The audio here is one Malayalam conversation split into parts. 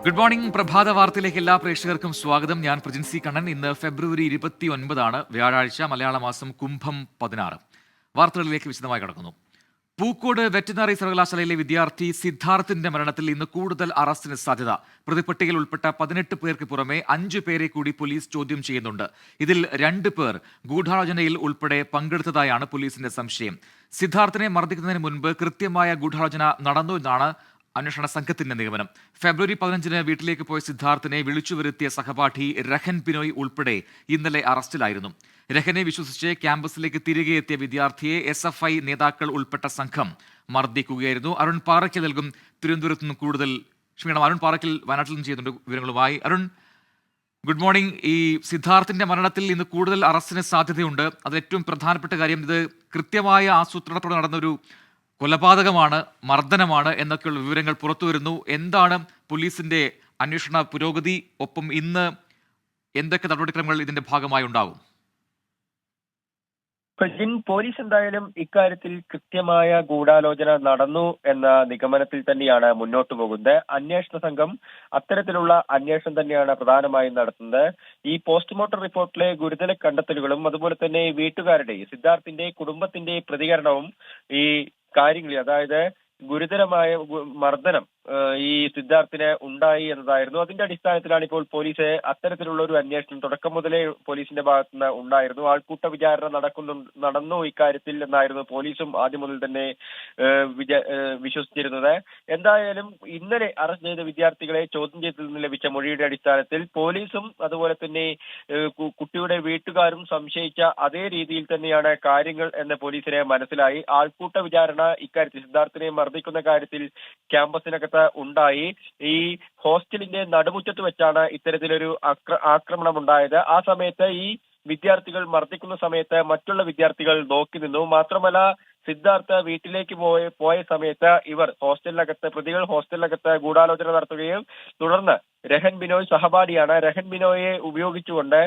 Good morning. പ്രഭാത വാർത്തയിലേക്ക് എല്ലാ പ്രേക്ഷകർക്കും സ്വാഗതം. ഞാൻ പ്രജിൻസി കണ്ണൻ. ഇന്ന് ഫെബ്രുവരി 29 വ്യാഴാഴ്ച, മലയാള മാസം കുംഭം 16. വാർത്തകളിലേക്ക് വിശദമായി കടക്കുന്നു. പൂക്കോട് വെറ്ററിനറി സർവകലാശാലയിലെ വിദ്യാർത്ഥി സിദ്ധാർത്ഥിന്റെ മരണത്തിൽ ഇന്ന് കൂടുതൽ അറസ്റ്റിന് സാധ്യത. പ്രതിപട്ടികയിൽ ഉൾപ്പെട്ട 18 പേർക്ക് പുറമെ 5 പേരെ കൂടി പോലീസ് ചോദ്യം ചെയ്യുന്നുണ്ട്. ഇതിൽ 2 പേർ ഗൂഢാലോചനയിൽ ഉൾപ്പെടെ പങ്കെടുത്തതായാണ് പോലീസിന്റെ സംശയം. സിദ്ധാർത്ഥിനെ മർദ്ദിക്കുന്നതിന് മുൻപ് കൃത്യമായ ഗൂഢാലോചന നടന്നു എന്നാണ് അന്വേഷണ സംഘത്തിന്റെ നിഗമനം. ഫെബ്രുവരി 15 വീട്ടിലേക്ക് പോയ സിദ്ധാർത്ഥിനെ വിളിച്ചു വരുത്തിയ സഹപാഠി രഹൻ ബിനോയ് ഉൾപ്പെടെ ഇന്നലെ അറസ്റ്റിലായിരുന്നു. രഹനെ വിശ്വസിച്ച് ക്യാമ്പസിലേക്ക് തിരികെ എത്തിയ വിദ്യാർത്ഥിയെ SFI നേതാക്കൾ ഉൾപ്പെട്ട സംഘം മർദ്ദിക്കുകയായിരുന്നു. അരുൺ പാറയ്ക്കൽ നൽകും തിരുവനന്തപുരത്ത് നിന്ന് കൂടുതൽ. അരുൺ പാറയ്ക്കൽ വയനാട്ടിൽ നിന്ന് ചെയ്യുന്നുണ്ട് വിവരങ്ങളുമായി. Arun, good morning. ഈ സിദ്ധാർത്ഥിന്റെ മരണത്തിൽ ഇന്ന് കൂടുതൽ അറസ്റ്റിന് സാധ്യതയുണ്ട്. അതിൽ ഏറ്റവും പ്രധാനപ്പെട്ട കാര്യം, ഇത് കൃത്യമായ ആസൂത്രണത്തോടെ നടന്നൊരു കൊലപാതകമാണ്, മർദ്ദനമാണ് എന്നൊക്കെയുള്ള വിവരങ്ങൾ പുറത്തു വരുന്നു. എന്താണ് പോലീസിന്റെ അന്വേഷണ പുരോഗതി? ഒപ്പം ഇന്ന് എന്തൊക്കെ നടപടിക്രമങ്ങൾ ഇതിന്റെ ഭാഗമായി ഉണ്ടാകും? പോലീസ് എന്തായാലും ഇക്കാര്യത്തിൽ കൃത്യമായ ഗൂഢാലോചന നടന്നു എന്ന നിഗമനത്തിൽ തന്നെയാണ് മുന്നോട്ടു പോകുന്നത്. അന്വേഷണ സംഘം അത്തരത്തിലുള്ള അന്വേഷണം തന്നെയാണ് പ്രധാനമായും നടത്തുന്നത്. ഈ പോസ്റ്റ്മോർട്ടം റിപ്പോർട്ടിലെ ഗുരുതര കണ്ടെത്തലുകളും അതുപോലെ തന്നെ വീട്ടുകാരുടെ, സിദ്ധാർത്ഥിന്റെ കുടുംബത്തിന്റെ പ്രതികരണവും ഈ കാര്യങ്ങളിൽ, അതായത് ഗുരുതരമായ മർദ്ദനം ഈ സിദ്ധാർത്ഥിന് ഉണ്ടായി എന്നതായിരുന്നു. അതിന്റെ അടിസ്ഥാനത്തിലാണ് ഇപ്പോൾ പോലീസ് അത്തരത്തിലുള്ള ഒരു അന്വേഷണം തുടക്കം മുതലേ പോലീസിന്റെ ഭാഗത്ത് നിന്ന് ഉണ്ടായിരുന്നു. ആൾക്കൂട്ട വിചാരണ നടന്നു ഇക്കാര്യത്തിൽ എന്നായിരുന്നു പോലീസും ആദ്യം മുതൽ തന്നെ വിശ്വസിച്ചിരുന്നത്. എന്തായാലും ഇന്നലെ അറസ്റ്റ് ചെയ്ത വിദ്യാർത്ഥികളെ ചോദ്യം ചെയ്തതിൽ നിന്ന് ലഭിച്ച മൊഴിയുടെ അടിസ്ഥാനത്തിൽ പോലീസും അതുപോലെ തന്നെ കുട്ടിയുടെ വീട്ടുകാരും സംശയിച്ച അതേ രീതിയിൽ തന്നെയാണ് കാര്യങ്ങൾ എന്ന് പോലീസിനെ മനസ്സിലായി. ആൾക്കൂട്ട വിചാരണ ഇക്കാര്യത്തിൽ സിദ്ധാർത്ഥിനെ മർദ്ദിക്കുന്ന കാര്യത്തിൽ ക്യാമ്പസിനകത്ത് ഉണ്ടായി. ഈ ഹോസ്റ്റലിന്റെ നടുമുറ്റത്ത് വെച്ചാണ് ഇത്തരത്തിലൊരു ആക്രമണം ഉണ്ടായത്. ആ സമയത്ത് ഈ വിദ്യാർത്ഥികൾ മർദ്ദിക്കുന്ന സമയത്ത് മറ്റുള്ള വിദ്യാർത്ഥികൾ നോക്കി നിന്നു. മാത്രമല്ല, സിദ്ധാർത്ഥ വീട്ടിലേക്ക് പോയ സമയത്ത് ഇവർ പ്രതികൾ ഹോസ്റ്റലിനകത്ത് ഗൂഢാലോചന നടത്തുകയും തുടർന്ന് രഹൻ ബിനോയ് സഹപാഠിയാണ്. രഹൻ ബിനോയെ ഉപയോഗിച്ചുകൊണ്ട്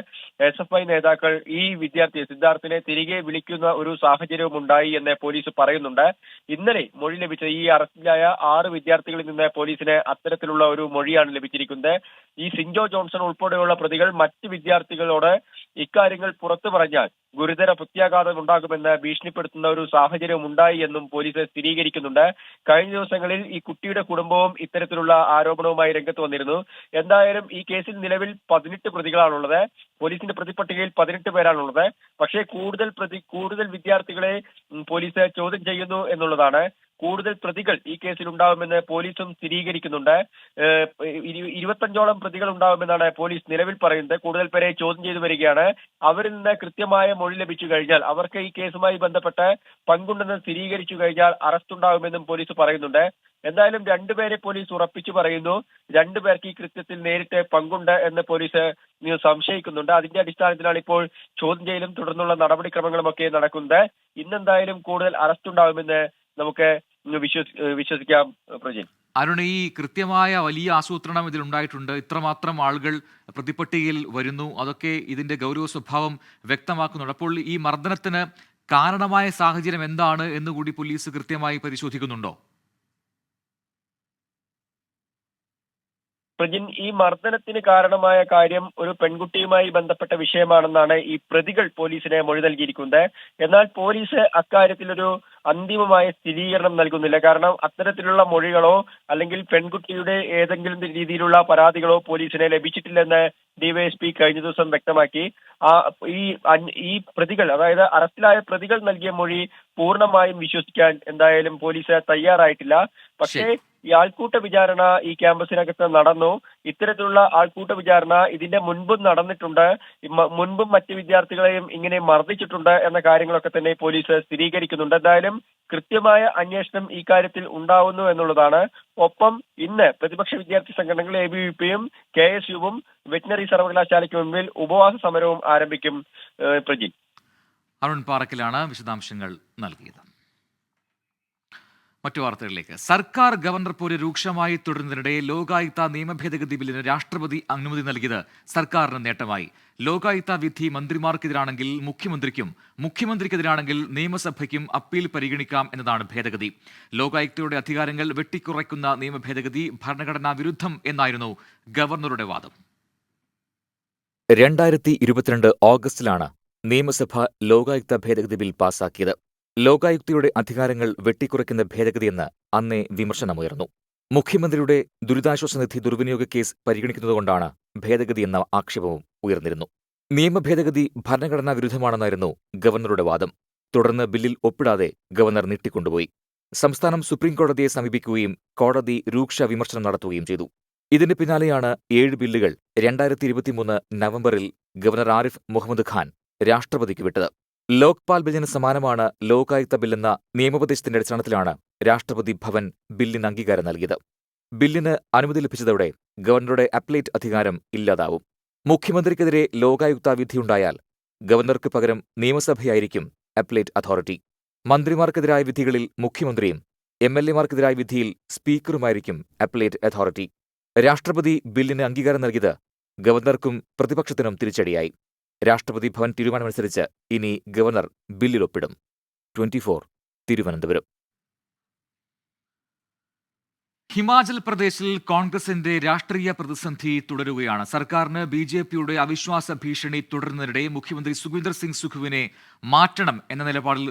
SFI നേതാക്കൾ ഈ വിദ്യാർത്ഥി സിദ്ധാർത്ഥിനെ തിരികെ വിളിക്കുന്ന ഒരു സാഹചര്യവും ഉണ്ടായി എന്ന് പോലീസ് പറയുന്നുണ്ട്. ഇന്നലെ മൊഴി ലഭിച്ച ഈ അറസ്റ്റിലായ 6 വിദ്യാർത്ഥികളിൽ നിന്ന് പോലീസിന് അത്തരത്തിലുള്ള ഒരു മൊഴിയാണ് ലഭിച്ചിരിക്കുന്നത്. ഈ സിൻജോ ജോൺസൺ ഉൾപ്പെടെയുള്ള പ്രതികൾ മറ്റ് വിദ്യാർത്ഥികളോട് ഇക്കാര്യങ്ങൾ പുറത്തു പറഞ്ഞാൽ ഗുരുതര പ്രത്യാഘാതം ഉണ്ടാകുമെന്ന് ഭീഷണിപ്പെടുത്തുന്ന ഒരു സാഹചര്യം ഉണ്ടായി എന്നും പോലീസ് സ്ഥിരീകരിക്കുന്നുണ്ട്. കഴിഞ്ഞ ദിവസങ്ങളിൽ ഈ കുട്ടിയുടെ കുടുംബവും ഇത്തരത്തിലുള്ള ആരോപണവുമായി രംഗത്ത് വന്നിരുന്നു. എന്തായാലും ഈ കേസിൽ നിലവിൽ 18 പ്രതികളാണുള്ളത്. പോലീസിന്റെ പ്രതിപട്ടികയിൽ 18 പേരാണുള്ളത്. പക്ഷേ കൂടുതൽ വിദ്യാർത്ഥികളെ പോലീസ് ചോദ്യം ചെയ്യുന്നു എന്നുള്ളതാണ്. കൂടുതൽ പ്രതികൾ ഈ കേസിൽ ഉണ്ടാവുമെന്ന് പോലീസും സ്ഥിരീകരിക്കുന്നുണ്ട്. 25ഓളം പ്രതികൾ ഉണ്ടാവുമെന്നാണ് പോലീസ് നിലവിൽ പറയുന്നത്. കൂടുതൽ പേരെ ചോദ്യം ചെയ്തു വരികയാണ്. അവരിൽ നിന്ന് കൃത്യമായ മൊഴി ലഭിച്ചു കഴിഞ്ഞാൽ, അവർക്ക് ഈ കേസുമായി ബന്ധപ്പെട്ട് പങ്കുണ്ടെന്ന് സ്ഥിരീകരിച്ചു കഴിഞ്ഞാൽ അറസ്റ്റ് ഉണ്ടാകുമെന്നും പോലീസ് പറയുന്നുണ്ട്. എന്തായാലും 2 പേരെ പോലീസ് ഉറപ്പിച്ചു പറയുന്നു. 2 പേർക്ക് ഈ കൃത്യത്തിൽ നേരിട്ട് പങ്കുണ്ട് എന്ന് പോലീസ് സംശയിക്കുന്നുണ്ട്. അതിന്റെ അടിസ്ഥാനത്തിലാണ് ഇപ്പോൾ ചോദ്യം ചെയ്യലും തുടർന്നുള്ള നടപടിക്രമങ്ങളും ഒക്കെ നടക്കുന്നത്. ഇന്നെന്തായാലും കൂടുതൽ അറസ്റ്റ് ഉണ്ടാകുമെന്ന് നമുക്ക് വിശ്വസിക്കാം. പ്രജിൻ, അരുൺ, ഈ കൃത്യമായ വലിയ ആസൂത്രണം ഇതിലുണ്ടായിട്ടുണ്ട്. ഇത്രമാത്രം ആളുകൾ പ്രതിപട്ടികയിൽ വരുന്നു, അതൊക്കെ ഇതിന്റെ ഗൗരവ സ്വഭാവം വ്യക്തമാക്കുന്നുണ്ട്. അപ്പോൾ ഈ മർദ്ദനത്തിന് കാരണമായ സാഹചര്യം എന്താണ് എന്നുകൂടി പോലീസ് കൃത്യമായി പരിശോധിക്കുന്നുണ്ടോ? പ്രജിൻ, ഈ മർദ്ദനത്തിന് കാരണമായ കാര്യം ഒരു പെൺകുട്ടിയുമായി ബന്ധപ്പെട്ട വിഷയമാണെന്നാണ് ഈ പ്രതികൾ പോലീസിന് മൊഴി നൽകിയിരിക്കുന്നത്. എന്നാൽ പോലീസ് അക്കാര്യത്തിൽ ഒരു അന്തിമമായ സ്ഥിരീകരണം നൽകുന്നില്ല. കാരണം അത്തരത്തിലുള്ള മൊഴികളോ അല്ലെങ്കിൽ പെൺകുട്ടിയുടെ ഏതെങ്കിലും രീതിയിലുള്ള പരാതികളോ പോലീസിന് ലഭിച്ചിട്ടില്ലെന്ന് ഡിവൈഎസ്പി കഴിഞ്ഞ ദിവസം വ്യക്തമാക്കി. ഈ പ്രതികൾ, അതായത് അറസ്റ്റിലായ പ്രതികൾ നൽകിയ മൊഴി പൂർണ്ണമായും വിശ്വസിക്കാൻ എന്തായാലും പോലീസ് തയ്യാറായിട്ടില്ല. പക്ഷേ ഈ ആൾക്കൂട്ട വിചാരണ ഈ ക്യാമ്പസിനകത്ത് നടന്നു. ഇത്തരത്തിലുള്ള ആൾക്കൂട്ട വിചാരണ ഇതിന്റെ മുൻപും നടന്നിട്ടുണ്ട്. മുൻപും മറ്റ് വിദ്യാർത്ഥികളെയും ഇങ്ങനെ മർദ്ദിച്ചിട്ടുണ്ട് എന്ന കാര്യങ്ങളൊക്കെ തന്നെ പോലീസ് സ്ഥിരീകരിക്കുന്നുണ്ട്. എന്തായാലും കൃത്യമായ അന്വേഷണം ഈ കാര്യത്തിൽ ഉണ്ടാവുന്നു എന്നുള്ളതാണ്. ഒപ്പം ഇന്ന് പ്രതിപക്ഷ വിദ്യാർത്ഥി സംഘടനകൾ ABVP-യും KSU-വും വെറ്റിനറി സർവകലാശാലയ്ക്ക് മുൻപിൽ ഉപവാസ സമരവും ആരംഭിക്കും. പ്രജിൻ, അരുൺ പാറയ്ക്കലാണ് വിശദാംശങ്ങൾ നൽകിയത്. മറ്റു വാർത്തകളിലേക്ക്. സർക്കാർ ഗവർണർ പോര് രൂക്ഷമായി തുടരുന്നതിനിടെ ലോകായുക്ത നിയമ ഭേദഗതി ബില്ലിന് രാഷ്ട്രപതി അനുമതി നൽകിയത് സർക്കാരിന് നേട്ടമായി. ലോകായുക്ത വിധി മന്ത്രിമാർക്കെതിരാണെങ്കിൽ മുഖ്യമന്ത്രിക്കും, മുഖ്യമന്ത്രിക്കെതിരാണെങ്കിൽ നിയമസഭയ്ക്കും അപ്പീൽ പരിഗണിക്കാം എന്നതാണ് ഭേദഗതി. ലോകായുക്തയുടെ അധികാരങ്ങൾ വെട്ടിക്കുറയ്ക്കുന്ന നിയമ ഭേദഗതി ഭരണഘടനാ വിരുദ്ധം എന്നായിരുന്നു ഗവർണറുടെ വാദം. 2022 ഓഗസ്റ്റിലാണ് നിയമസഭ ലോകായുക്ത ഭേദഗതി ബിൽ പാസാക്കിയത്. ലോകായുക്തയുടെ അധികാരങ്ങൾ വെട്ടിക്കുറയ്ക്കുന്ന ഭേദഗതിയെന്ന് അന്നേ വിമർശനമുയർന്നു. മുഖ്യമന്ത്രിയുടെ ദുരിതാശ്വാസ നിധി ദുർവിനിയോഗ കേസ് പരിഗണിക്കുന്നതുകൊണ്ടാണ് ഭേദഗതിയെന്ന ആക്ഷേപവും ഉയർന്നിരുന്നു. നിയമ ഭേദഗതി ഭരണഘടനാ വിരുദ്ധമാണെന്നായിരുന്നു ഗവർണറുടെ വാദം. തുടർന്ന് ബില്ലിൽ ഒപ്പിടാതെ ഗവർണർ നീട്ടിക്കൊണ്ടുപോയി. സംസ്ഥാനം സുപ്രീംകോടതിയെ സമീപിക്കുകയും കോടതി രൂക്ഷ വിമർശനം നടത്തുകയും ചെയ്തു. ഇതിന് പിന്നാലെയാണ് 7 ബില്ലുകൾ 2023 നവംബറിൽ ഗവർണർ ആരിഫ് മുഹമ്മദ് ഖാൻ രാഷ്ട്രപതിക്ക് വിട്ടത്. ലോക്പാൽ ബില്ലിന് സമാനമാണ് ലോകായുക്ത ബില്ലെന്ന നിയമോപദേശത്തിന്റെ അടിസ്ഥാനത്തിലാണ് രാഷ്ട്രപതി ഭവൻ ബില്ലിന് അംഗീകാരം നൽകിയത്. ബില്ലിന് അനുമതി ലഭിച്ചതോടെ ഗവർണറുടെ അപ്പലേറ്റ് അധികാരം ഇല്ലാതാവും. മുഖ്യമന്ത്രിക്കെതിരെ ലോകായുക്ത വിധിയുണ്ടായാൽ ഗവർണർക്ക് പകരം നിയമസഭയായിരിക്കും അപ്പലേറ്റ് അതോറിറ്റി. മന്ത്രിമാർക്കെതിരായ വിധികളിൽ മുഖ്യമന്ത്രിയും എംഎൽഎമാർക്കെതിരായ വിധിയിൽ സ്പീക്കറുമായിരിക്കും അപ്പലേറ്റ് അതോറിറ്റി. രാഷ്ട്രപതി ബില്ലിന് അംഗീകാരം നൽകിയത് ഗവർണർക്കും പ്രതിപക്ഷത്തിനും തിരിച്ചടിയായി. രാഷ്ട്രപതി ഭവൻ തീരുമാനമനുസരിച്ച് ഇനി ഗവർണർ ബില്ലിൽ ഒപ്പിടും. 24 തിരുവനന്തപുരം. ഹിമാചൽ പ്രദേശിൽ കോൺഗ്രസിന്റെ രാഷ്ട്രീയ പ്രതിസന്ധി തുടരുകയാണ്. സർക്കാരിന് ബിജെപിയുടെ അവിശ്വാസ ഭീഷണി തുടരുന്നതിനിടെ മുഖ്യമന്ത്രി സുഖ്വീന്ദർ സിംഗ് സുഖുവിനെ മാറ്റണം എന്ന നിലപാടിൽ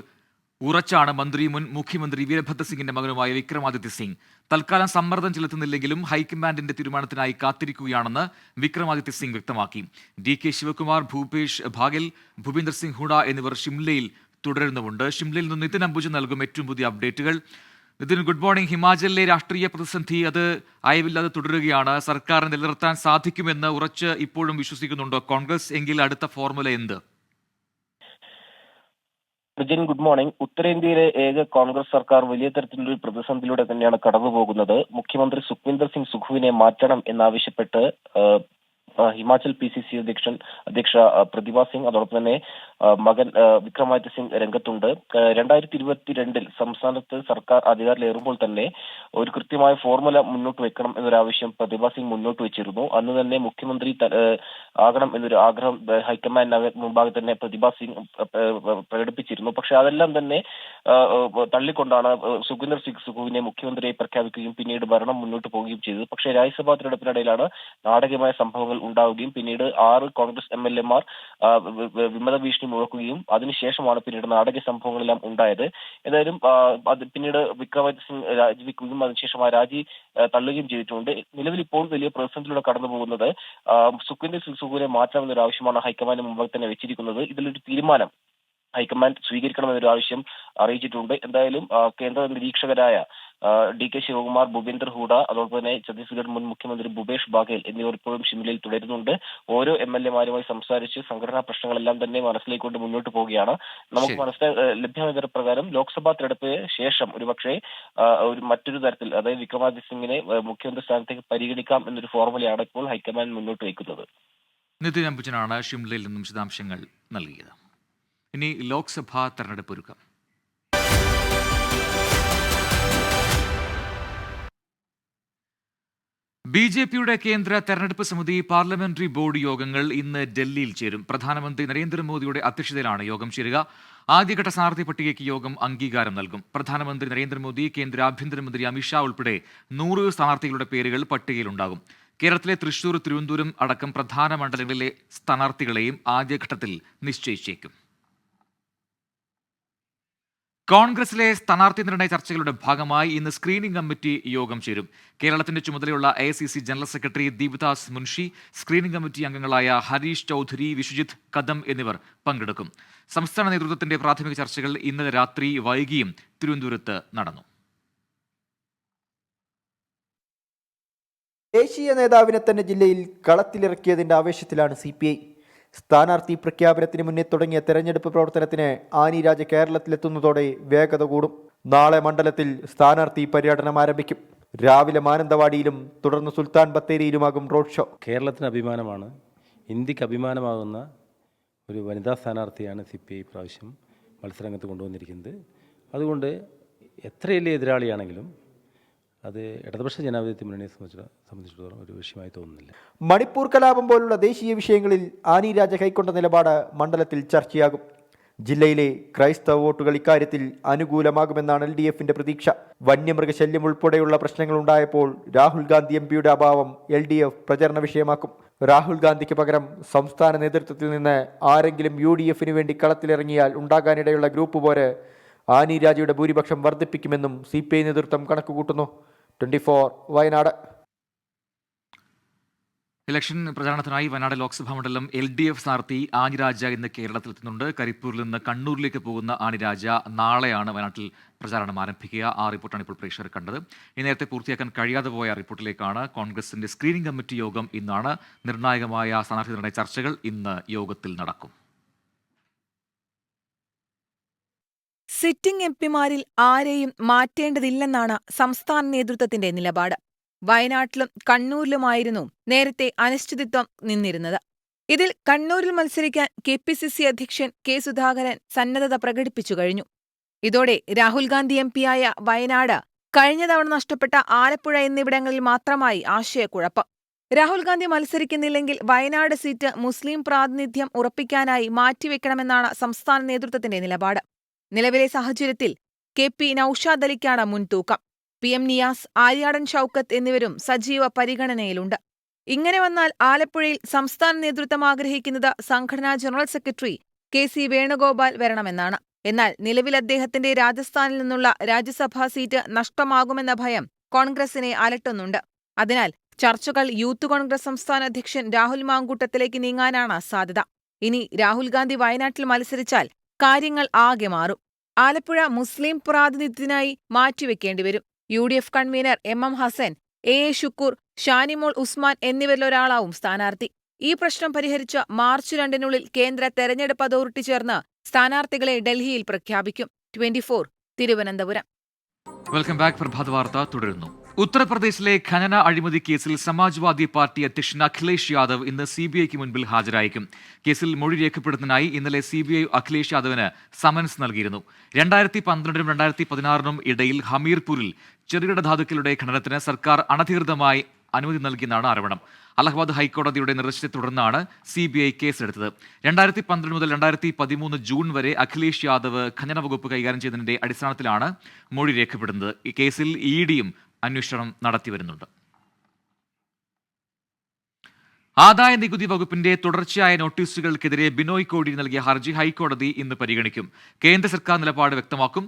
ഉറച്ചാണ് മന്ത്രി മുൻ മുഖ്യമന്ത്രി വീരഭദ്ര സിംഗിന്റെ മകനുമായ വിക്രമാദിത്യ സിംഗ്. തൽക്കാലം സമ്മർദ്ദം ചെലുത്തുന്നില്ലെങ്കിലും ഹൈക്കമാൻഡിന്റെ തീരുമാനത്തിനായി കാത്തിരിക്കുകയാണെന്ന് വിക്രമാദിത്യ സിംഗ് വ്യക്തമാക്കി. DK ശിവകുമാർ, ഭൂപേഷ് ഭാഗൽ, ഭൂപീന്ദർ സിംഗ് ഹൂഡ എന്നിവർ ഷിംലയിൽ തുടരുന്നുമുണ്ട്. ഷിംലയിൽ നിന്ന് നിതിൻ അംബുജ നൽകും ഏറ്റവും പുതിയ അപ്ഡേറ്റുകൾ. Nitin, good morning. ഹിമാചലിലെ രാഷ്ട്രീയ പ്രതിസന്ധി അത് അയവില്ലാതെ തുടരുകയാണ്. സർക്കാരിനെ നിലനിർത്താൻ സാധിക്കുമെന്ന് ഉറച്ച് ഇപ്പോഴും വിശ്വസിക്കുന്നുണ്ടോ കോൺഗ്രസ്? എങ്കിൽ അടുത്ത ഫോർമുല എന്ത്? Rijin, good morning. ഉത്തരേന്ത്യയിലെ ഏക കോൺഗ്രസ് സർക്കാർ വലിയ തരത്തിലൊരു പ്രതിസന്ധിയിലൂടെ തന്നെയാണ് കടന്നുപോകുന്നത്. മുഖ്യമന്ത്രി സുഖ്വീന്ദർ സിംഗ് സുഖുവിനെ മാറ്റണം എന്നാവശ്യപ്പെട്ട് ഹിമാചൽ PCC അധ്യക്ഷ പ്രതിഭ സിംഗ്, അതോടൊപ്പം തന്നെ മകൻ വിക്രമാദിത്യ സിംഗ് രംഗത്തുണ്ട്. 2022 സംസ്ഥാനത്ത് സർക്കാർ അധികാരത്തിലേറുമ്പോൾ തന്നെ ഒരു കൃത്യമായ ഫോർമുല മുന്നോട്ട് വെക്കണം എന്നൊരാവശ്യം പ്രതിഭ സിംഗ് മുന്നോട്ട് വെച്ചിരുന്നു. അന്ന് തന്നെ മുഖ്യമന്ത്രി ആകണം എന്നൊരു ആഗ്രഹം ഹൈക്കമാൻഡിന് മുമ്പാകെ തന്നെ പ്രതിഭ സിംഗ് പ്രകടിപ്പിച്ചിരുന്നു. പക്ഷെ അതെല്ലാം തന്നെ തള്ളിക്കൊണ്ടാണ് സുഖ്വീന്ദർ സിംഗ് സുഖുവിനെ മുഖ്യമന്ത്രിയെ പ്രഖ്യാപിക്കുകയും പിന്നീട് ഭരണം മുന്നോട്ട് പോവുകയും ചെയ്തത്. പക്ഷേ രാജ്യസഭാ തിരഞ്ഞെടുപ്പിനിടയിലാണ് നാടകീയമായ സംഭവങ്ങൾ ഉണ്ടാവുകയും പിന്നീട് 6 കോൺഗ്രസ് MLA മാർ വിമത ഭീഷണി മുഴക്കുകയും അതിനുശേഷമാണ് പിന്നീട് നാടകീയ സംഭവങ്ങളെല്ലാം ഉണ്ടായത്. ഏതായാലും അത് പിന്നീട് വിക്രമാദിത്യ സിംഗ് രാജിവെക്കുകയും അതിനുശേഷം ആ രാജി തള്ളുകയും ചെയ്തിട്ടുണ്ട്. നിലവിൽ ഇപ്പോൾ വലിയ പ്രതിസന്ധിയിലൂടെ കടന്നു പോകുന്നത് സുഖ്വീന്ദർ സിംഗ് സുഖുവിനെ മാറ്റണമെന്നൊരു ആവശ്യമാണ് ഹൈക്കമാൻഡിന് മുമ്പാകെ തന്നെ വെച്ചിരിക്കുന്നത്. ഇതിലൊരു തീരുമാനം ഹൈക്കമാൻഡ് സ്വീകരിക്കണമെന്നൊരു ആവശ്യം അറിയിച്ചിട്ടുണ്ട്. എന്തായാലും കേന്ദ്ര നിരീക്ഷകരായ DK ശിവകുമാർ, ഭൂപേന്ദർ ഹൂഡ, അതോടൊപ്പം തന്നെ ഛത്തീസ്ഗഡ് മുൻ മുഖ്യമന്ത്രി ഭൂപേഷ് ബാഗേൽ എന്നിവർ ഇപ്പോഴും ഷിംലയിൽ തുടരുന്നുണ്ട്. ഓരോ MLA മാരുമായി സംസാരിച്ച് സംഘടനാ പ്രശ്നങ്ങളെല്ലാം തന്നെ മനസ്സിലേക്കൊണ്ട് മുന്നോട്ട് പോവുകയാണ്. നമുക്ക് ലഭ്യമായ വിവരപ്രകാരം ലോക്സഭാ തെരഞ്ഞെടുപ്പിന് ശേഷം ഒരുപക്ഷെ മറ്റൊരു തരത്തിൽ, അതായത് വിക്രമാദിത്യ സിംഗിനെ മുഖ്യമന്ത്രി സ്ഥാനത്തേക്ക് പരിഗണിക്കാം എന്നൊരു ഫോർമുലയാണ് ഇപ്പോൾ ഹൈക്കമാൻഡ് മുന്നോട്ട് വയ്ക്കുന്നത്. നിതിൻ അംബുജനാണ് ഷിംലയിൽ നിന്നും വിശദാംശങ്ങൾ നൽകിയത്. ഇനി ലോക്സഭാ തെരഞ്ഞെടുപ്പ് ഒരുക്കം. BJPയുടെ കേന്ദ്ര തെരഞ്ഞെടുപ്പ് സമിതി പാർലമെന്ററി ബോർഡ് യോഗങ്ങൾ ഇന്ന് ഡൽഹിയിൽ ചേരും. പ്രധാനമന്ത്രി നരേന്ദ്രമോദിയുടെ അധ്യക്ഷതയിലാണ് യോഗം ചേരുക. ആദ്യഘട്ട സ്ഥാനാർത്ഥി പട്ടികയ്ക്ക് യോഗം അംഗീകാരം നൽകും. പ്രധാനമന്ത്രി നരേന്ദ്രമോദി, കേന്ദ്ര ആഭ്യന്തരമന്ത്രി അമിത്ഷാ ഉൾപ്പെടെ 100 സ്ഥാനാർത്ഥികളുടെ പേരുകൾ പട്ടികയിലുണ്ടാകും. കേരളത്തിലെ തൃശൂർ, തിരുവനന്തപുരം അടക്കം പ്രധാന മണ്ഡലങ്ങളിലെ സ്ഥാനാർത്ഥികളെയും ആദ്യഘട്ടത്തിൽ നിശ്ചയിച്ചേക്കും. കോൺഗ്രസിലെ സ്ഥാനാർത്ഥി നിർണയ ചർച്ചകളുടെ ഭാഗമായി ഇന്ന് സ്ക്രീനിംഗ് കമ്മിറ്റി യോഗം ചേരും. കേരളത്തിന്റെ ചുമതലയുള്ള AICC general secretary Deepdas Munshi, screening committee അംഗങ്ങളായ ഹരീഷ് ചൌധരി, വിശ്വജിത്ത് കദം എന്നിവർ പങ്കെടുക്കും. സംസ്ഥാന നേതൃത്വത്തിന്റെ പ്രാഥമിക ചർച്ചകൾ ഇന്നലെ രാത്രി വൈകിയും തിരുവനന്തപുരത്ത് നടന്നു. ദേശീയ നേതാവിനെ തന്നെ ജില്ലയിൽ കളത്തിലിറക്കിയതിന്റെ ആവേശത്തിലാണ് CPI. സ്ഥാനാർത്ഥി പ്രഖ്യാപനത്തിന് മുന്നേ തുടങ്ങിയ തെരഞ്ഞെടുപ്പ് പ്രവർത്തനത്തിന് ആനി രാജ കേരളത്തിലെത്തുന്നതോടെ വേഗത കൂടും. നാളെ മണ്ഡലത്തിൽ സ്ഥാനാർത്ഥി പര്യടനം ആരംഭിക്കും. രാവിലെ മാനന്തവാടിയിലും തുടർന്ന് സുൽത്താൻ ബത്തേരിയിലുമാകും റോഡ് ഷോ. കേരളത്തിന് അഭിമാനമാണ്, ഇന്ത്യക്ക് അഭിമാനമാകുന്ന ഒരു വനിതാ സ്ഥാനാർത്ഥിയാണ് CPI പ്രാവശ്യം മത്സരരംഗത്ത് കൊണ്ടുവന്നിരിക്കുന്നത്. അതുകൊണ്ട് എത്ര വലിയ എതിരാളിയാണെങ്കിലും അത് ഇടതുപക്ഷ ജനാധിപത്യ മുന്നണിയെ സംബന്ധിച്ചിടത്തോളം ഒരു വിഷയമായി തോന്നുന്നില്ല. മണിപ്പൂർ കലാപം പോലുള്ള ദേശീയ വിഷയങ്ങളിൽ ആനി രാജ കൈക്കൊണ്ട നിലപാട് മണ്ഡലത്തിൽ ചർച്ചയാകും. ജില്ലയിലെ ക്രൈസ്തവ വോട്ടുകൾ ഇക്കാര്യത്തിൽ അനുകൂലമാകുമെന്നാണ് LDFന്റെ പ്രതീക്ഷ. വന്യമൃഗശല്യം ഉൾപ്പെടെയുള്ള പ്രശ്നങ്ങളുണ്ടായപ്പോൾ രാഹുൽ ഗാന്ധി MP-യുടെ അഭാവം LDF പ്രചരണ വിഷയമാക്കും. രാഹുൽ ഗാന്ധിക്ക് പകരം സംസ്ഥാന നേതൃത്വത്തിൽ നിന്ന് ആരെങ്കിലും UDFന് വേണ്ടി കളത്തിലിറങ്ങിയാൽ ഉണ്ടാകാനിടയുള്ള ഗ്രൂപ്പ് പോര് ആനി രാജയുടെ ഭൂരിപക്ഷം വർദ്ധിപ്പിക്കുമെന്നും CPI നേതൃത്വം കണക്കുകൂട്ടുന്നു. 24 വയനാട്. ഇലക്ഷൻ പ്രചാരണത്തിനായി വയനാട് ലോക്സഭാ മണ്ഡലം LDF സ്ഥാനാർത്ഥി ആനിരാജ ഇന്ന് കേരളത്തിലെത്തുന്നുണ്ട്. കരിപ്പൂരിൽ നിന്ന് കണ്ണൂരിലേക്ക് പോകുന്ന ആനിരാജ നാളെയാണ് വയനാട്ടിൽ പ്രചാരണം ആരംഭിക്കുക. ആ റിപ്പോർട്ടാണ് ഇപ്പോൾ പ്രേക്ഷകർ കണ്ടത്. ഈ നേരത്തെ പൂർത്തിയാക്കാൻ കഴിയാതെ പോയ റിപ്പോർട്ടിലേക്കാണ്. കോൺഗ്രസിന്റെ സ്ക്രീനിംഗ് കമ്മിറ്റി യോഗം ഇന്നാണ്. നിർണായകമായ സ്ഥാനാർത്ഥി നിർണയ ചർച്ചകൾ ഇന്ന് യോഗത്തിൽ നടക്കും. സിറ്റിംഗ് എംപിമാരിൽ ആരെയും മാറ്റേണ്ടതില്ലെന്നാണ് സംസ്ഥാന നേതൃത്വത്തിന്റെ നിലപാട്. വയനാട്ടിലും കണ്ണൂരിലുമായിരുന്നു നേരത്തെ അനിശ്ചിതത്വം നിന്നിരുന്നത്. ഇതിൽ കണ്ണൂരിൽ മത്സരിക്കാൻ KPCC അധ്യക്ഷൻ K. സുധാകരൻ സന്നദ്ധത പ്രകടിപ്പിച്ചു കഴിഞ്ഞു. ഇതോടെ രാഹുൽ ഗാന്ധി MP-യായ വയനാട്, കഴിഞ്ഞ തവണ നഷ്ടപ്പെട്ട ആലപ്പുഴ എന്നിവിടങ്ങളിൽ മാത്രമായി ആശയക്കുഴപ്പം. രാഹുൽ ഗാന്ധി മത്സരിക്കുന്നില്ലെങ്കിൽ വയനാട് സീറ്റ് മുസ്ലിം പ്രാതിനിധ്യം ഉറപ്പിക്കാനായി മാറ്റിവെക്കണമെന്നാണ് സംസ്ഥാന നേതൃത്വത്തിന്റെ നിലപാട്. നിലവിലെ സാഹചര്യത്തിൽ KP നൌഷാദ് അലിക്കാണ് മുൻതൂക്കം. PM നിയാസ്, ആര്യാടൻ ഷൌക്കത്ത് എന്നിവരും സജീവ പരിഗണനയിലുണ്ട്. ഇങ്ങനെ വന്നാൽ ആലപ്പുഴയിൽ സംസ്ഥാന നേതൃത്വം ആഗ്രഹിക്കുന്നത് സംഘടനാ ജനറൽ സെക്രട്ടറി KC വേണുഗോപാൽ വരണമെന്നാണ്. എന്നാൽ നിലവിൽ അദ്ദേഹത്തിന്റെ രാജസ്ഥാനിൽ നിന്നുള്ള രാജ്യസഭാ സീറ്റ് നഷ്ടമാകുമെന്ന ഭയം കോൺഗ്രസിനെ അലട്ടുന്നുണ്ട്. അതിനാൽ ചർച്ചകൾ യൂത്ത് കോൺഗ്രസ് സംസ്ഥാന അധ്യക്ഷൻ രാഹുൽ മാങ്കൂട്ടത്തിലേക്ക് നീങ്ങാനാണ് സാധ്യത. ഇനി രാഹുൽ ഗാന്ധി വയനാട്ടിൽ മത്സരിച്ചാൽ കാര്യങ്ങൾ ആകെ മാറും. ആലപ്പുഴ മുസ്ലിം പ്രാതിനിധ്യത്തിനായി മാറ്റിവെക്കേണ്ടിവരും. UDF convener MM Hasan, AA Shukkoor, Shanimol Usman എന്നിവരിലൊരാളാവും സ്ഥാനാർത്ഥി. ഈ പ്രശ്നം പരിഹരിച്ച് മാർച്ച് 2-നുള്ളിൽ കേന്ദ്ര തെരഞ്ഞെടുപ്പ് അതോറിറ്റി ചേർന്ന് സ്ഥാനാർത്ഥികളെ ഡൽഹിയിൽ പ്രഖ്യാപിക്കും. 24 തിരുവനന്തപുരം. Welcome back. പ്രഭാത വാർത്ത തുടരുന്നു. ഉത്തർപ്രദേശിലെ ഖനന അഴിമതി കേസിൽ സമാജ്വാദി പാർട്ടി അധ്യക്ഷൻ അഖിലേഷ് യാദവ് ഇന്ന് CBIക്ക് മുൻപിൽ ഹാജരായേക്കും. കേസിൽ മൊഴി രേഖപ്പെടുത്തുന്നതിനായി ഇന്നലെ CBI അഖിലേഷ് യാദവിന് സമൻസ് നൽകിയിരുന്നു. 2012-നും 2016-നും ഇടയിൽ ഹമീർപൂരിൽ ചെറുകിട ധാതുക്കളുടെ ഖനനത്തിന് സർക്കാർ അനധികൃതമായി അനുമതി നൽകിയെന്നാണ് ആരോപണം. അലഹബാദ് ഹൈക്കോടതിയുടെ നിർദ്ദേശത്തെ തുടർന്നാണ് CBI കേസെടുത്തത്. 2012 മുതൽ 2013 ജൂൺ വരെ അഖിലേഷ് യാദവ് ഖനന വകുപ്പ് കൈകാര്യം ചെയ്തതിന്റെ അടിസ്ഥാനത്തിലാണ് മൊഴി രേഖപ്പെടുന്നത്. ഈ കേസിൽ EDയും അന്വേഷണം നടത്തിവരുന്നുണ്ട്. ആദായ നികുതി വകുപ്പിന്റെ തുടർച്ചയായ നോട്ടീസുകൾക്കെതിരെ ബിനോയ് കോടിയേരി നൽകിയ ഹർജി ഹൈക്കോടതി ഇന്ന് പരിഗണിക്കും. കേന്ദ്ര സർക്കാർ നിലപാട് വ്യക്തമാക്കും.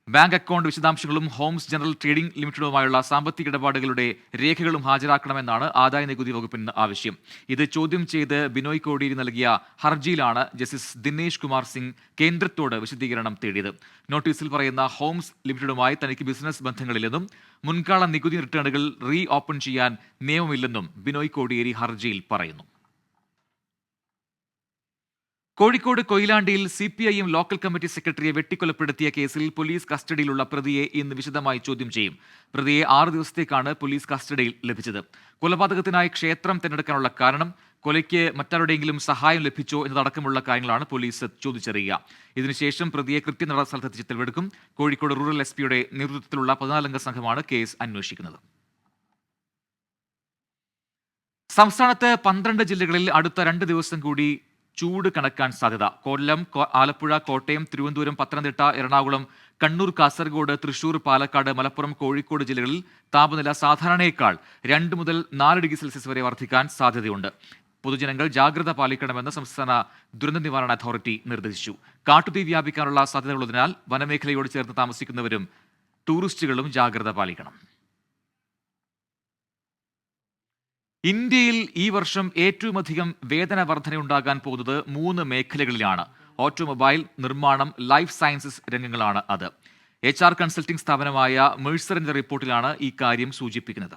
ബാങ്ക് അക്കൗണ്ട് വിശദാംശങ്ങളും ഹോംസ് ജനറൽ ട്രേഡിംഗ് ലിമിറ്റഡുമായുള്ള സാമ്പത്തിക ഇടപാടുകളുടെ രേഖകളും ഹാജരാക്കണമെന്നാണ് ആദായ നികുതി വകുപ്പിന് ആവശ്യം. ഇത് ചോദ്യം ചെയ്ത് ബിനോയ് കോടിയേരി നൽകിയ ഹർജിയിലാണ് ജസ്റ്റിസ് ദിനേശ് കുമാർ സിംഗ് കേന്ദ്രത്തോട് വിശദീകരണം തേടിയത്. നോട്ടീസിൽ പറയുന്ന ഹോംസ് ലിമിറ്റഡുമായി തനിക്ക് ബിസിനസ് ബന്ധങ്ങളില്ലെന്നും മുൻകാല നികുതി റിട്ടേണുകൾ റീ ഓപ്പൺ ചെയ്യാൻ നിയമമില്ലെന്നും ബിനോയ് കോടിയേരി ഹർജിയിൽ പറയുന്നു. കോഴിക്കോട് കൊയിലാണ്ടിയിൽ CPIM ലോക്കൽ കമ്മിറ്റി സെക്രട്ടറിയെ വെട്ടിക്കൊലപ്പെടുത്തിയ കേസിൽ പോലീസ് കസ്റ്റഡിയിലുള്ള പ്രതിയെ ഇന്ന് വിശദമായി ചോദ്യം ചെയ്യും. പ്രതിയെ 6 ദിവസത്തേക്കാണ് പോലീസ് കസ്റ്റഡിയിൽ ലഭിച്ചത്. കൊലപാതകത്തിനായി ക്ഷേത്രം തിരഞ്ഞെടുക്കാനുള്ള കാരണം, കൊലയ്ക്ക് മറ്റാരുടെയെങ്കിലും സഹായം ലഭിച്ചോ എന്നതടക്കമുള്ള കാര്യങ്ങളാണ് പോലീസ് ചോദിച്ചറിയുക. ഇതിനുശേഷം പ്രതിയെ കൃത്യനട സ്ഥലത്തെത്തിച്ച് തെളിവെടുക്കും. കോഴിക്കോട് റൂറൽ SP-യുടെ നേതൃത്വത്തിലുള്ള 14-അംഗ സംഘമാണ് കേസ് അന്വേഷിക്കുന്നത്. സംസ്ഥാനത്ത് 12 ജില്ലകളിൽ അടുത്ത 2 ദിവസം കൂടി ചൂട് കണക്കാൻ സാധ്യത. കൊല്ലം, ആലപ്പുഴ, കോട്ടയം, തിരുവനന്തപുരം, പത്തനംതിട്ട, എറണാകുളം, കണ്ണൂർ, കാസർഗോഡ്, തൃശൂർ, പാലക്കാട്, മലപ്പുറം, കോഴിക്കോട് ജില്ലകളിൽ താപനില സാധാരണയേക്കാൾ 2 മുതൽ 4 ഡിഗ്രി സെൽഷ്യസ് വരെ വർദ്ധിക്കാൻ സാധ്യതയുണ്ട്. പൊതുജനങ്ങൾ ജാഗ്രത പാലിക്കണമെന്ന് സംസ്ഥാന ദുരന്ത നിവാരണ അതോറിറ്റി നിർദ്ദേശിച്ചു. കാട്ടുതീ വ്യാപിക്കാനുള്ള സാധ്യതകളുള്ളതിനാൽ വനമേഖലയോട് ചേർന്ന് താമസിക്കുന്നവരും ടൂറിസ്റ്റുകളും ജാഗ്രത പാലിക്കണം. ഇന്ത്യയിൽ ഈ വർഷം ഏറ്റവുമധികം വേതന വർധനയുണ്ടാകാൻ പോകുന്നത് 3 മേഖലകളിലാണ്. ഓട്ടോമൊബൈൽ, നിർമ്മാണം, ലൈഫ് സയൻസസ് രംഗങ്ങളാണ് അത്. HR കൺസൾട്ടിംഗ് സ്ഥാപനമായ മെഴ്സറിന്റെ റിപ്പോർട്ടിലാണ് ഈ കാര്യം സൂചിപ്പിക്കുന്നത്.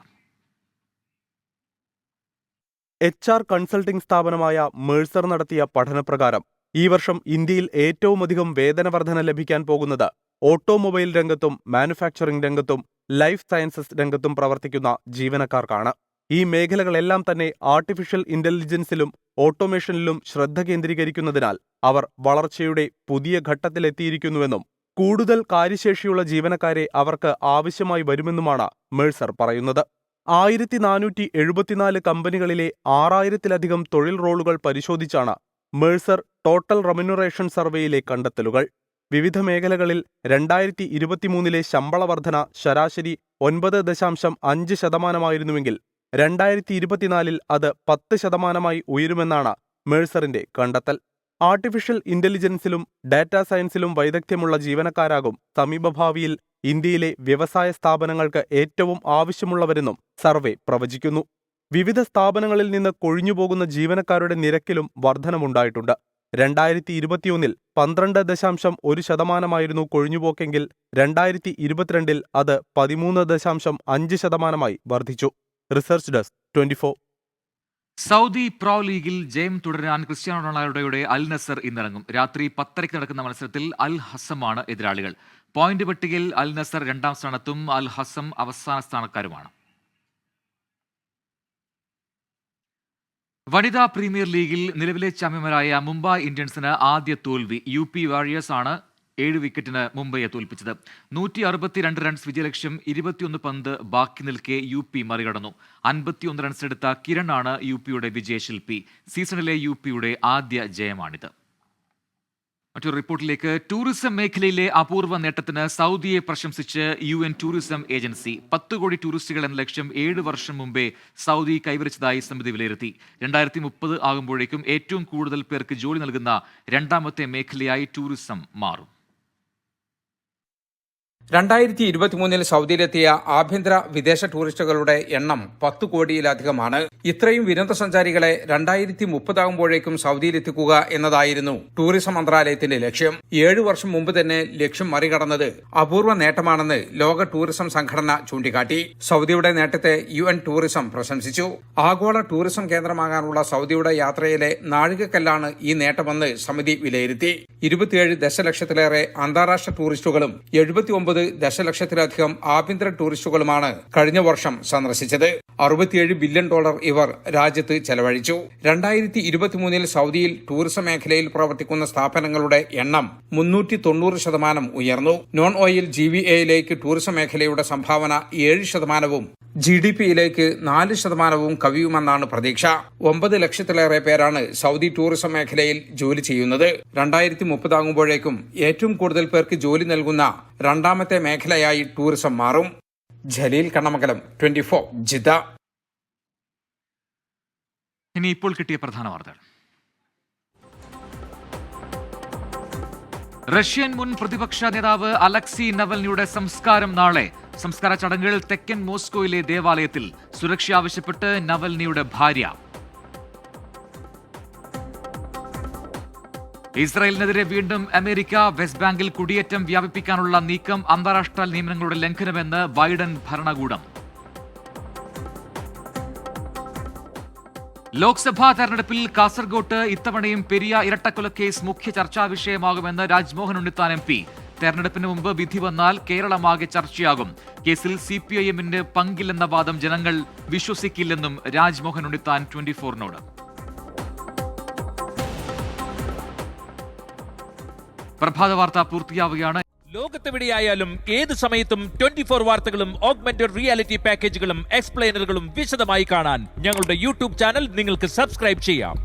HR കൺസൾട്ടിംഗ് സ്ഥാപനമായ മെഴ്സർ നടത്തിയ പഠനപ്രകാരം ഈ വർഷം ഇന്ത്യയിൽ ഏറ്റവുമധികം വേതന വർധന ലഭിക്കാൻ പോകുന്നത് ഓട്ടോമൊബൈൽ രംഗത്തും മാനുഫാക്ചറിംഗ് രംഗത്തും ലൈഫ് സയൻസസ് രംഗത്തും പ്രവർത്തിക്കുന്ന ജീവനക്കാർക്കാണ്. ഈ മേഖലകളെല്ലാം തന്നെ ആർട്ടിഫിഷ്യൽ ഇന്റലിജൻസിലും ഓട്ടോമേഷനിലും ശ്രദ്ധ കേന്ദ്രീകരിക്കുന്നതിനാൽ അവർ വളർച്ചയുടെ പുതിയ ഘട്ടത്തിലെത്തിയിരിക്കുന്നുവെന്നും കൂടുതൽ കാര്യശേഷിയുള്ള ജീവനക്കാരെ അവർക്ക് ആവശ്യമായി വരുമെന്നുമാണ് മേഴ്സർ പറയുന്നത്. 1474 കമ്പനികളിലെ 6000-ലധികം തൊഴിൽ റോളുകൾ പരിശോധിച്ചാണ് മേഴ്സർ ടോട്ടൽ റെമ്യൂണറേഷൻ സർവേയിലെ കണ്ടെത്തലുകൾ. വിവിധ മേഖലകളിൽ 2023 ശമ്പള വർധന ശരാശരി 9.5% 2024 അത് 10% ഉയരുമെന്നാണ് മേഴ്സറിന്റെ കണ്ടെത്തൽ. ആർട്ടിഫിഷ്യൽ ഇന്റലിജൻസിലും ഡാറ്റാ സയൻസിലും വൈദഗ്ധ്യമുള്ള ജീവനക്കാരാകും സമീപഭാവിയിൽ ഇന്ത്യയിലെ വ്യവസായ സ്ഥാപനങ്ങൾക്ക് ഏറ്റവും ആവശ്യമുള്ളവരെന്നും സർവേ പ്രവചിക്കുന്നു. വിവിധ സ്ഥാപനങ്ങളിൽ നിന്ന് കൊഴിഞ്ഞുപോകുന്ന ജീവനക്കാരുടെ നിരക്കിലും വർധനമുണ്ടായിട്ടുണ്ട്. 2021 12.1% കൊഴിഞ്ഞുപോക്കെങ്കിൽ 2022 അത് 13.5% വർദ്ധിച്ചു. Research desk 24. സൗദി പ്രോ ലീഗിൽ ജയം തുടരാൻ ക്രിസ്ത്യാനോ റൊണാൾഡോയുടെ അൽ നസർ ഇന്നിറങ്ങും. രാത്രി 10:30 നടക്കുന്ന മത്സരത്തിൽ അൽ ഹസമാണ് എതിരാളികൾ. പോയിന്റ് പട്ടികയിൽ അൽ നസർ 2ാം സ്ഥാനത്തും അൽ ഹസം അവസാന സ്ഥാനക്കാരുമാണ്. വനിതാ പ്രീമിയർ ലീഗിൽ നിലവിലെ ചാമ്പ്യന്മാരായ മുംബൈ ഇന്ത്യൻസിന് ആദ്യ തോൽവി. UP വാരിയേഴ്സ് ആണ് 7 വിക്കറ്റിന് മുംബൈയെ തോൽപ്പിച്ചത്. 162 റൺസ് വിജയലക്ഷ്യം 21 പന്ത് ബാക്കി നിൽക്കെ UP മറികടന്നു. 51 റൺസ് എടുത്ത കിരൺ ആണ് UPയുടെ വിജയശില്പി. സീസണിലെ UPയുടെ ആദ്യ ജയമാണിത്. മറ്റൊരു റിപ്പോർട്ടിലേക്ക്. ടൂറിസം മേഖലയിലെ അപൂർവ നേട്ടത്തിന് സൗദിയെ പ്രശംസിച്ച് UN ടൂറിസം ഏജൻസി. 10 കോടി ടൂറിസ്റ്റുകൾ എന്ന ലക്ഷ്യം 7 വർഷം മുമ്പേ സൗദി കൈവരിച്ചതായി സമിതി വിലയിരുത്തി. 2030 ആകുമ്പോഴേക്കും ഏറ്റവും കൂടുതൽ പേർക്ക് ജോലി നൽകുന്ന 2ാമത്തെ മേഖലയായി ടൂറിസം മാറും. 2023 സൗദിയിലെത്തിയ ആഭ്യന്തര വിദേശ ടൂറിസ്റ്റുകളുടെ എണ്ണം 10 കോടിയിലധികമാണ്. ഇത്രയും വിനോദസഞ്ചാരികളെ 2030 ആകുമ്പോഴേക്കും സൗദിയിലെത്തിക്കുക എന്നതായിരുന്നു ടൂറിസം മന്ത്രാലയത്തിന്റെ ലക്ഷ്യം. 7 വർഷം മുമ്പ് തന്നെ ലക്ഷ്യം മറികടന്നത് അപൂർവ നേട്ടമാണെന്ന് ലോക ടൂറിസം സംഘടന ചൂണ്ടിക്കാട്ടി. സൗദിയുടെ നേട്ടത്തെ UN ടൂറിസം പ്രശംസിച്ചു. ആഗോള ടൂറിസം കേന്ദ്രമാകാനുള്ള സൗദിയുടെ യാത്രയിലെ നാഴികക്കല്ലാണ് ഈ നേട്ടമെന്ന് സമിതി വിലയിരുത്തി. 27 ദശലക്ഷത്തിലേറെ അന്താരാഷ്ട്ര ടൂറിസ്റ്റുകളും 79 ദശലക്ഷത്തിലധികം ആഭ്യന്തര ടൂറിസ്റ്റുകളുമാണ് കഴിഞ്ഞ വർഷം സന്ദർശിച്ചത്. $67 ബില്യൺ ഇവർ രാജ്യത്ത് ചെലവഴിച്ചു. 2023 സൗദിയിൽ ടൂറിസം മേഖലയിൽ പ്രവർത്തിക്കുന്ന സ്ഥാപനങ്ങളുടെ എണ്ണം 390% ഉയർന്നു. നോൺ ഓയിൽ GVAയിലേക്ക് ടൂറിസം മേഖലയുടെ സംഭാവന 7%, GDPയിലേക്ക് 4% കവിയുമെന്നാണ് പ്രതീക്ഷ. 9 ലക്ഷത്തിലേറെ പേരാണ് സൗദി ടൂറിസം മേഖലയിൽ ജോലി ചെയ്യുന്നത്. 2030 ആകുമ്പോഴേക്കും ഏറ്റവും കൂടുതൽ പേർക്ക് ജോലി നൽകുന്ന 2ാമത്തെ മേഖലയായി ടൂറിസം മാറും. ജലീൽ കണ്ണമംഗലം, 24 ജിദ്ദ. ഇനി ഇപ്പോൾ കിട്ടിയ പ്രധാന വാർത്തകൾ. റഷ്യൻ മുൻ പ്രതിപക്ഷ നേതാവ് അലക്സി നവൽനിയുടെ സംസ്കാരം നാളെ. സംസ്കാര ചടങ്ങുകൾ തെക്കൻ മോസ്കോയിലെ ദേവാലയത്തിൽ. സുരക്ഷ ആവശ്യപ്പെട്ട് നവൽനിയുടെ ഭാര്യ. ഇസ്രായേലിനെതിരെ വീണ്ടും അമേരിക്ക. വെസ്റ്റ് ബാങ്കിൽ കുടിയേറ്റം വ്യാപിപ്പിക്കാനുള്ള നീക്കം അന്താരാഷ്ട്ര നിയമങ്ങളുടെ ലംഘനമെന്ന് ബൈഡൻ ഭരണകൂടം. ലോക്സഭാ തെരഞ്ഞെടുപ്പിൽ കാസർഗോട്ട് ഇത്തവണയും പെരിയ ഇരട്ടക്കൊലക്കേസ് മുഖ്യ ചർച്ചാ വിഷയമാകുമെന്ന് രാജ്മോഹൻ ഉണ്ണിത്താൻ MP. തെരഞ്ഞെടുപ്പിന് മുമ്പ് വിധി വന്നാൽ കേരളമാകെ ചർച്ചയാകും. കേസിൽ CPIMന്റെ പങ്കില്ലെന്ന വാദം ജനങ്ങൾ വിശ്വസിക്കില്ലെന്നും രാജ്മോഹൻ ഉണ്ണിത്താൻ 24നോട്. പ്രഭാത വാർത്ത പൂർത്തിയാവുകയാണ്. ലോകത്തെവിടെയായാലും ഏത് സമയത്തും 24 വാർത്തകളും ഓഗ്മെന്റഡ് റിയാലിറ്റി പാക്കേജുകളും എക്സ്പ്ലെയിനറുകളും വിശദമായി കാണാൻ ഞങ്ങളുടെ YouTube ചാനൽ നിങ്ങൾക്ക് സബ്സ്ക്രൈബ് ചെയ്യാം.